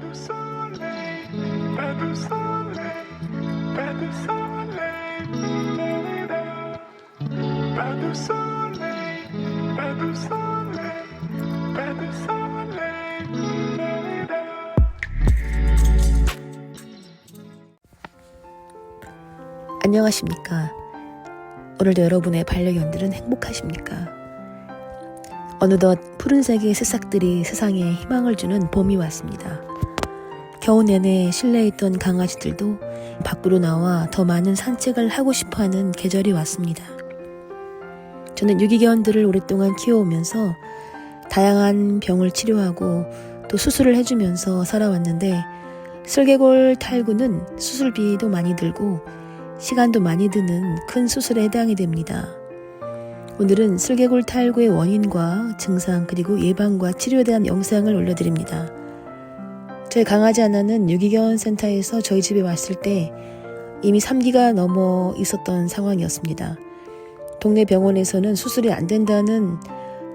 du soleil, pas de soleil, pas de soleil, pas de soleil, pas de soleil, pas de soleil. 안녕하십니까. 오늘도 여러분의 반려견들은 행복하십니까? 어느덧 푸른색의 새싹들이 세상에 희망을 주는 봄이 왔습니다. 겨우 내내 실내에 있던 강아지들도 밖으로 나와 더 많은 산책을 하고 싶어하는 계절이 왔습니다. 저는 유기견들을 오랫동안 키워오면서 다양한 병을 치료하고 또 수술을 해주면서 살아왔는데 슬개골 탈구는 수술비도 많이 들고 시간도 많이 드는 큰 수술에 해당이 됩니다. 오늘은 슬개골 탈구의 원인과 증상 그리고 예방과 치료에 대한 영상을 올려드립니다. 저희 강아지 하나는 유기견 센터에서 저희 집에 왔을 때 이미 3기가 넘어 있었던 상황이었습니다. 동네 병원에서는 수술이 안 된다는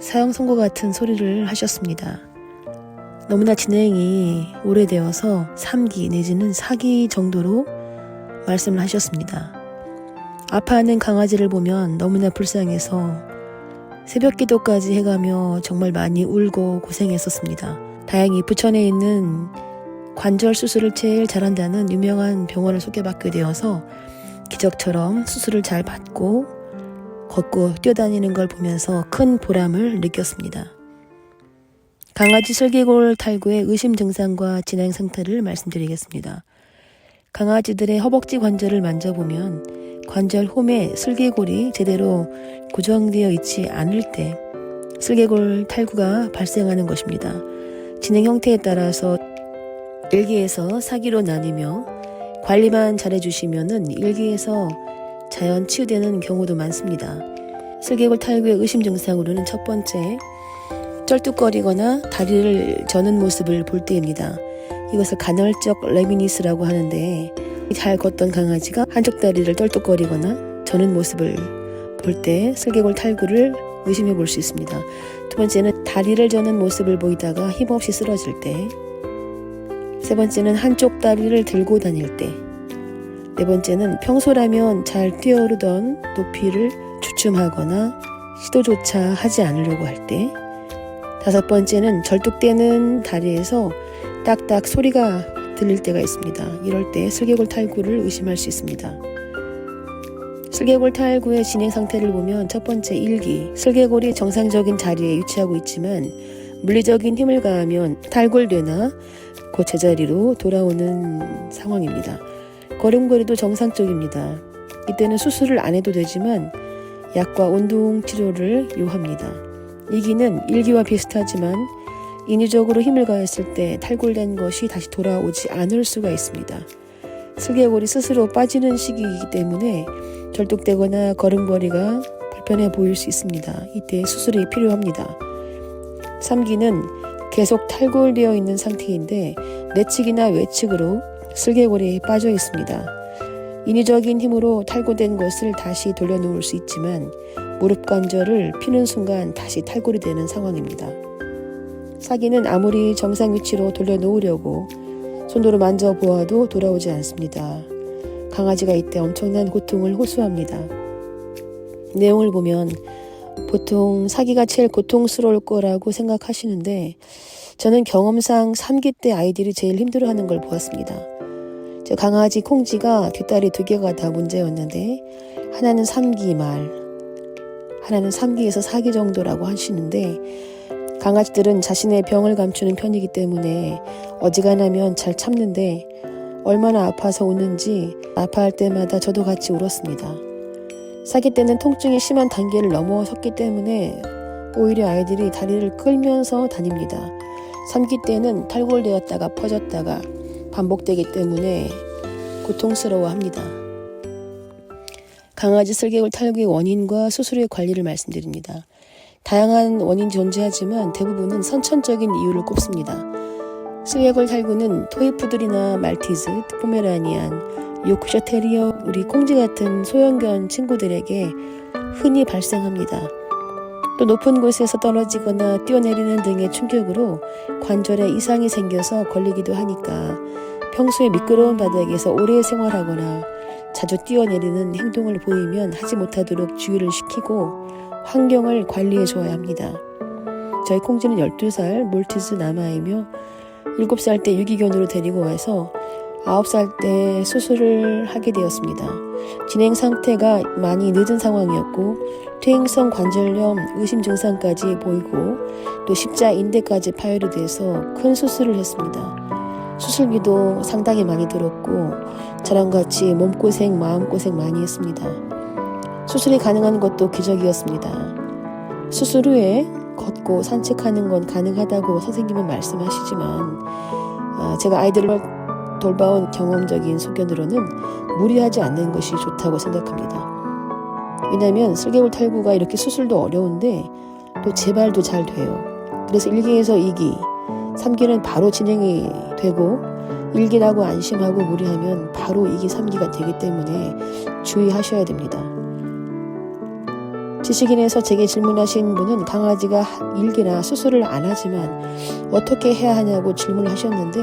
사형 선고 같은 소리를 하셨습니다. 너무나 진행이 오래되어서 3기 내지는 4기 정도로 말씀을 하셨습니다. 아파하는 강아지를 보면 너무나 불쌍해서 새벽 기도까지 해가며 정말 많이 울고 고생했었습니다. 다행히 부천에 있는 관절 수술을 제일 잘한다는 유명한 병원을 소개받게 되어서 기적처럼 수술을 잘 받고 걷고 뛰어다니는 걸 보면서 큰 보람을 느꼈습니다. 강아지 슬개골 탈구의 의심 증상과 진행 상태를 말씀드리겠습니다. 강아지들의 허벅지 관절을 만져보면 관절 홈에 슬개골이 제대로 고정되어 있지 않을 때 슬개골 탈구가 발생하는 것입니다. 진행 형태에 따라서 1기에서 4기로 나뉘며 관리만 잘해주시면 1기에서 자연 치유되는 경우도 많습니다. 슬개골 탈구의 의심 증상으로는 첫 번째, 쩔뚝거리거나 다리를 저는 모습을 볼 때입니다. 이것을 간헐적 레미니스라고 하는데 잘 걷던 강아지가 한쪽 다리를 떨뚝거리거나 저는 모습을 볼 때 슬개골 탈구를 의심해 볼 수 있습니다. 두 번째는 다리를 저는 모습을 보이다가 힘없이 쓰러질 때, 세 번째는 한쪽 다리를 들고 다닐 때, 네 번째는 평소라면 잘 뛰어오르던 높이를 주춤하거나 시도조차 하지 않으려고 할 때, 다섯 번째는 절뚝대는 다리에서 딱딱 소리가 들릴 때가 있습니다. 이럴 때 슬개골 탈구를 의심할 수 있습니다. 슬개골 탈구의 진행 상태를 보면 첫 번째 1기, 슬개골이 정상적인 자리에 위치하고 있지만 물리적인 힘을 가하면 탈골되나 그 제자리로 돌아오는 상황입니다. 걸음걸이도 정상적입니다. 이때는 수술을 안 해도 되지만 약과 운동 치료를 요합니다. 2기는 1기와 비슷하지만 인위적으로 힘을 가했을 때 탈골된 것이 다시 돌아오지 않을 수가 있습니다. 슬개골이 스스로 빠지는 시기이기 때문에 절뚝대거나 걸음걸이가 불편해 보일 수 있습니다. 이때 수술이 필요합니다. 3기는 계속 탈골되어 있는 상태인데 내측이나 외측으로 슬개골이 빠져 있습니다. 인위적인 힘으로 탈골된 것을 다시 돌려놓을 수 있지만 무릎 관절을 피는 순간 다시 탈골이 되는 상황입니다. 4기는 아무리 정상 위치로 돌려놓으려고 손으로 만져보아도 돌아오지 않습니다. 강아지가 이때 엄청난 고통을 호소합니다. 내용을 보면 보통 4기가 제일 고통스러울 거라고 생각하시는데 저는 경험상 3기 때 아이들이 제일 힘들어하는 걸 보았습니다. 저 강아지 콩지가 뒷다리 2개가 다 문제였는데 하나는 3기 말, 하나는 3기에서 4기 정도라고 하시는데 강아지들은 자신의 병을 감추는 편이기 때문에 어지간하면 잘 참는데 얼마나 아파서 우는지 아파할 때마다 저도 같이 울었습니다. 4기 때는 통증이 심한 단계를 넘어섰기 때문에 오히려 아이들이 다리를 끌면서 다닙니다. 3기 때는 탈골되었다가 퍼졌다가 반복되기 때문에 고통스러워합니다. 강아지 슬개골 탈구의 원인과 수술의 관리를 말씀드립니다. 다양한 원인이 존재하지만 대부분은 선천적인 이유를 꼽습니다. 슬개골 탈구는 토이푸들이나 말티즈, 포메라니안, 요크셔 테리어, 우리 콩지 같은 소형견 친구들에게 흔히 발생합니다. 또 높은 곳에서 떨어지거나 뛰어내리는 등의 충격으로 관절에 이상이 생겨서 걸리기도 하니까 평소에 미끄러운 바닥에서 오래 생활하거나 자주 뛰어내리는 행동을 보이면 하지 못하도록 주의를 시키고 환경을 관리해 줘야 합니다. 저희 콩쥐는 12살 몰티즈 남아이며 7살 때 유기견으로 데리고 와서 9살 때 수술을 하게 되었습니다. 진행 상태가 많이 늦은 상황이었고 퇴행성 관절염 의심 증상까지 보이고 또 십자 인대까지 파열이 돼서 큰 수술을 했습니다. 수술비도 상당히 많이 들었고 저랑 같이 몸고생 마음고생 많이 했습니다. 수술이 가능한 것도 기적이었습니다. 수술 후에 걷고 산책하는 건 가능하다고 선생님은 말씀하시지만 제가 아이들을 돌봐온 경험적인 소견으로는 무리하지 않는 것이 좋다고 생각합니다. 왜냐하면 슬개골 탈구가 이렇게 수술도 어려운데 또 재발도 잘 돼요. 그래서 1기에서 2기, 3기는 바로 진행이 되고 1기라고 안심하고 무리하면 바로 2기, 3기가 되기 때문에 주의하셔야 됩니다. 지식인에서 제게 질문하신 분은 강아지가 1기나 수술을 안 하지만 어떻게 해야 하냐고 질문을 하셨는데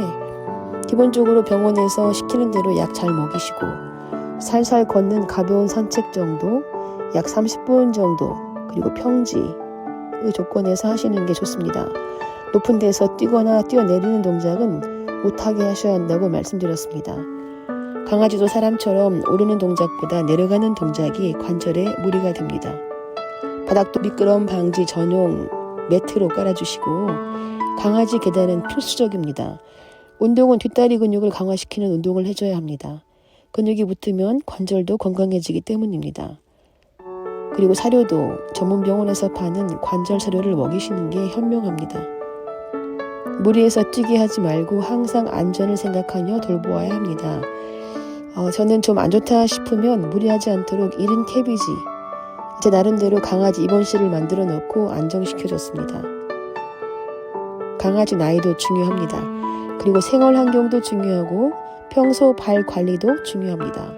기본적으로 병원에서 시키는 대로 약 잘 먹이시고 살살 걷는 가벼운 산책 정도, 약 30분 정도, 그리고 평지의 조건에서 하시는 게 좋습니다. 높은 데서 뛰거나 뛰어내리는 동작은 못하게 하셔야 한다고 말씀드렸습니다. 강아지도 사람처럼 오르는 동작보다 내려가는 동작이 관절에 무리가 됩니다. 바닥도 미끄럼 방지 전용 매트로 깔아주시고 강아지 계단은 필수적입니다. 운동은 뒷다리 근육을 강화시키는 운동을 해줘야 합니다. 근육이 붙으면 관절도 건강해지기 때문입니다. 그리고 사료도 전문 병원에서 파는 관절 사료를 먹이시는 게 현명합니다. 무리해서 뛰게 하지 말고 항상 안전을 생각하며 돌보아야 합니다. 저는 좀 안 좋다 싶으면 무리하지 않도록 1인 캐비지, 제 나름대로 강아지 입원실을 만들어 놓고 안정시켜줬습니다. 강아지 나이도 중요합니다. 그리고 생활 환경도 중요하고 평소 발 관리도 중요합니다.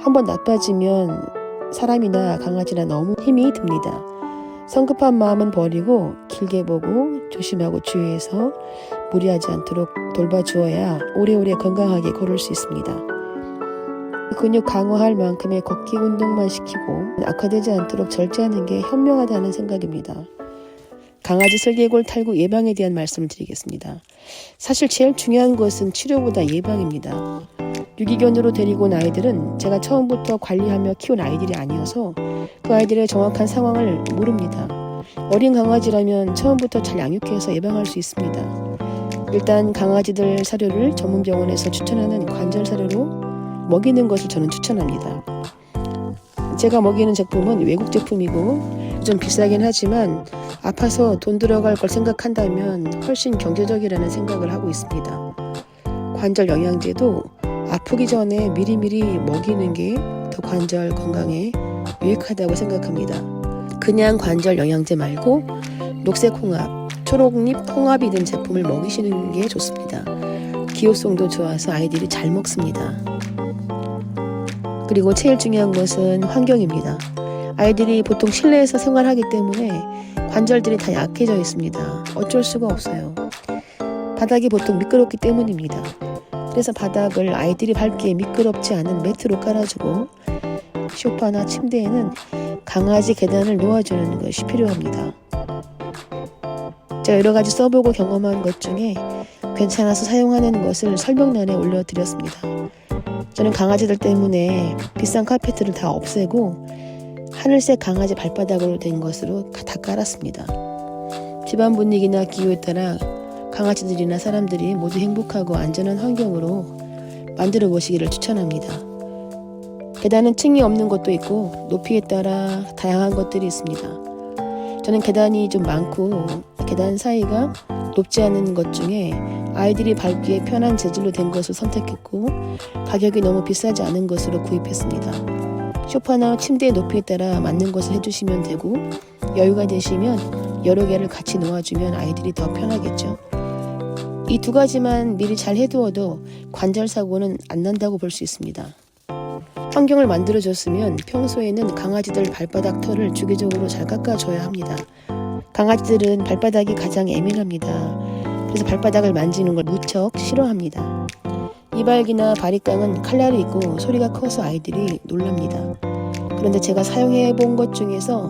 한번 나빠지면 사람이나 강아지나 너무 힘이 듭니다. 성급한 마음은 버리고 길게 보고 조심하고 주의해서 무리하지 않도록 돌봐주어야 오래오래 건강하게 걸을 수 있습니다. 근육 강화할 만큼의 걷기 운동만 시키고 악화되지 않도록 절제하는 게 현명하다는 생각입니다. 강아지 슬개골 탈구 예방에 대한 말씀을 드리겠습니다. 사실 제일 중요한 것은 치료보다 예방입니다. 유기견으로 데리고 온 아이들은 제가 처음부터 관리하며 키운 아이들이 아니어서 그 아이들의 정확한 상황을 모릅니다. 어린 강아지라면 처음부터 잘 양육해서 예방할 수 있습니다. 일단 강아지들 사료를 전문 병원에서 추천하는 관절 사료로 먹이는 것을 저는 추천합니다. 제가 먹이는 제품은 외국 제품이고 좀 비싸긴 하지만 아파서 돈 들어갈 걸 생각한다면 훨씬 경제적이라는 생각을 하고 있습니다. 관절 영양제도 아프기 전에 미리미리 먹이는 게 더 관절 건강에 유익하다고 생각합니다. 그냥 관절 영양제 말고 녹색 홍합, 초록잎 홍합이 든 제품을 먹이시는 게 좋습니다. 기호성도 좋아서 아이들이 잘 먹습니다. 그리고 제일 중요한 것은 환경입니다. 아이들이 보통 실내에서 생활하기 때문에 관절들이 다 약해져 있습니다. 어쩔 수가 없어요. 바닥이 보통 미끄럽기 때문입니다. 그래서 바닥을 아이들이 밟기에 미끄럽지 않은 매트로 깔아주고 소파나 침대에는 강아지 계단을 놓아주는 것이 필요합니다. 제가 여러 가지 써보고 경험한 것 중에 괜찮아서 사용하는 것을 설명란에 올려드렸습니다. 저는 강아지들 때문에 비싼 카페트를 다 없애고 하늘색 강아지 발바닥으로 된 것으로 다 깔았습니다. 집안 분위기나 기후에 따라 강아지들이나 사람들이 모두 행복하고 안전한 환경으로 만들어 보시기를 추천합니다. 계단은 층이 없는 곳도 있고 높이에 따라 다양한 것들이 있습니다. 저는 계단이 좀 많고 계단 사이가 높지 않은 것 중에 아이들이 밟기에 편한 재질로 된 것을 선택했고 가격이 너무 비싸지 않은 것으로 구입했습니다. 소파나 침대의 높이에 따라 맞는 것을 해주시면 되고 여유가 되시면 여러 개를 같이 놓아주면 아이들이 더 편하겠죠. 이 두 가지만 미리 잘 해두어도 관절 사고는 안 난다고 볼 수 있습니다. 환경을 만들어줬으면 평소에는 강아지들 발바닥 털을 주기적으로 잘 깎아줘야 합니다. 강아지들은 발바닥이 가장 예민합니다. 그래서 발바닥을 만지는 걸 무척 싫어합니다. 이발기나 바리깡은 칼날이 있고 소리가 커서 아이들이 놀랍니다. 그런데 제가 사용해 본 것 중에서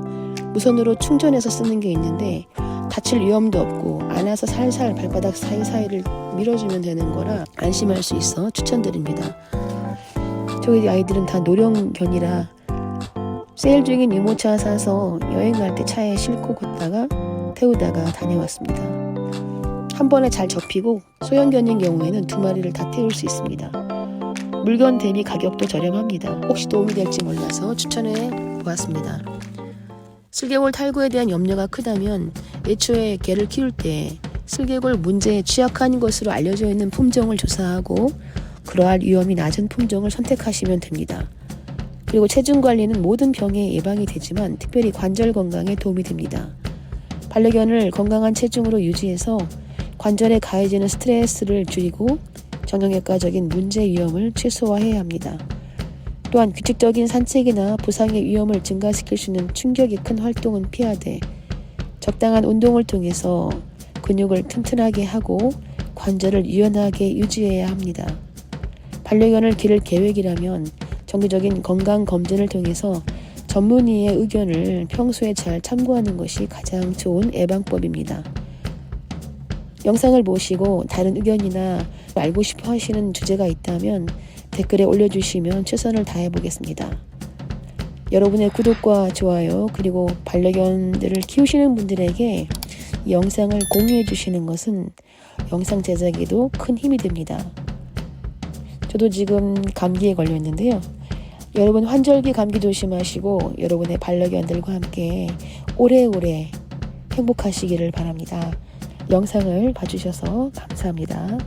무선으로 충전해서 쓰는 게 있는데 다칠 위험도 없고 안아서 살살 발바닥 사이사이를 밀어주면 되는 거라 안심할 수 있어 추천드립니다. 저희 아이들은 다 노령견이라 세일 중인 유모차 사서 여행 갈 때 차에 싣고 걷다가 태우다가 다녀왔습니다. 한 번에 잘 접히고 소형견인 경우에는 2마리를 다 태울 수 있습니다. 물건 대비 가격도 저렴합니다. 혹시 도움이 될지 몰라서 추천해 보았습니다. 슬개골 탈구에 대한 염려가 크다면 애초에 개를 키울 때 슬개골 문제에 취약한 것으로 알려져 있는 품종을 조사하고 그러할 위험이 낮은 품종을 선택하시면 됩니다. 그리고 체중 관리는 모든 병의 예방이 되지만 특별히 관절 건강에 도움이 됩니다. 반려견을 건강한 체중으로 유지해서 관절에 가해지는 스트레스를 줄이고 정형외과적인 문제 위험을 최소화해야 합니다. 또한 규칙적인 산책이나 부상의 위험을 증가시킬 수 있는 충격이 큰 활동은 피하되 적당한 운동을 통해서 근육을 튼튼하게 하고 관절을 유연하게 유지해야 합니다. 반려견을 기를 계획이라면 정기적인 건강 검진을 통해서 전문의의 의견을 평소에 잘 참고하는 것이 가장 좋은 예방법입니다. 영상을 보시고 다른 의견이나 알고 싶어 하시는 주제가 있다면 댓글에 올려주시면 최선을 다해 보겠습니다. 여러분의 구독과 좋아요 그리고 반려견들을 키우시는 분들에게 이 영상을 공유해 주시는 것은 영상 제작에도 큰 힘이 됩니다. 저도 지금 감기에 걸려 있는데요. 여러분 환절기 감기 조심하시고 여러분의 반려견들과 함께 오래오래 행복하시기를 바랍니다. 영상을 봐주셔서 감사합니다.